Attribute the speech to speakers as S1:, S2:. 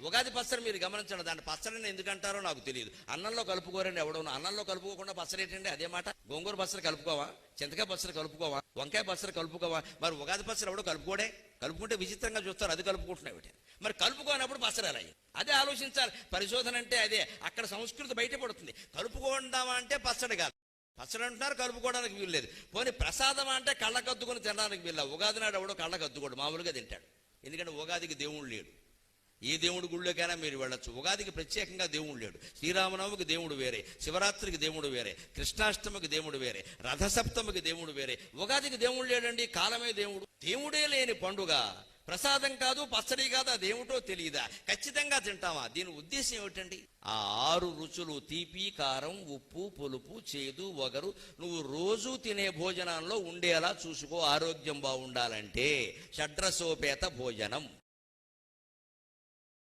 S1: ఉగాది పచ్చడి మీరు గమనించండి, దాన్ని పచ్చడిని ఎందుకంటారో నాకు తెలియదు. అన్నంలో కలుపుకోరండి ఎవడో. అన్నంలో కలుపుకోకుండా పచ్చడి ఏంటండి? అదే మాట. గోంగూర పచ్చడి కలుపుకోవా? చింతకాయ పచ్చడి కలుపుకోవా? వంకాయ పచ్చడి కలుపుకోవా? మరి ఉగాది పచ్చడి ఎవడో కలుపుకోడే. కలుపుకుంటే విచిత్రంగా చూస్తారు, అది కలుపుకుంటున్నాయి. మరి కలుపుకోనప్పుడు పచ్చడి అలా. అదే ఆలోచించాలి. పరిశోధన అంటే అదే. అక్కడ సంస్కృతి బయటపడుతుంది. కలుపుకోండామా అంటే పచ్చడి కాదు. పచ్చడి అంటున్నారు, కలుపుకోవడానికి వీలు లేదు. పోనీ ప్రసాదం అంటే కళ్ళకద్దుకొని తినడానికి వీళ్ళ. ఉగాది నాడు ఎవడో కళ్ళకద్దుకోడు, మామూలుగా తింటాడు. ఎందుకంటే ఉగాదికి దేవుడు లేడు. ఏ దేవుడి గుళ్ళోకైనా మీరు వెళ్ళొచ్చు. ఉగాదికి ప్రత్యేకంగా దేవుడు లేడు. శ్రీరామనవమికి దేవుడు వేరే, శివరాత్రికి దేవుడు వేరే, కృష్ణాష్టమికి దేవుడు వేరే, రథసప్తమికి దేవుడు వేరే. ఉగాదికి దేవుడు లేడండి, కాలమే దేవుడు. దేవుడే లేని పండుగ ప్రసాదం కాదు, పచ్చడి కాదు, అదేమిటో తెలియదా? ఖచ్చితంగా తింటామా? దీని ఉద్దేశం ఏమిటండి? ఆ 6 రుచులు, తీపి, కారం, ఉప్పు, పులుపు, చేదు, వగరు, నువ్వు రోజు తినే భోజనంలో ఉండేలా చూసుకో. ఆరోగ్యం బాగుండాలంటే షడ్రసోపేత భోజనం.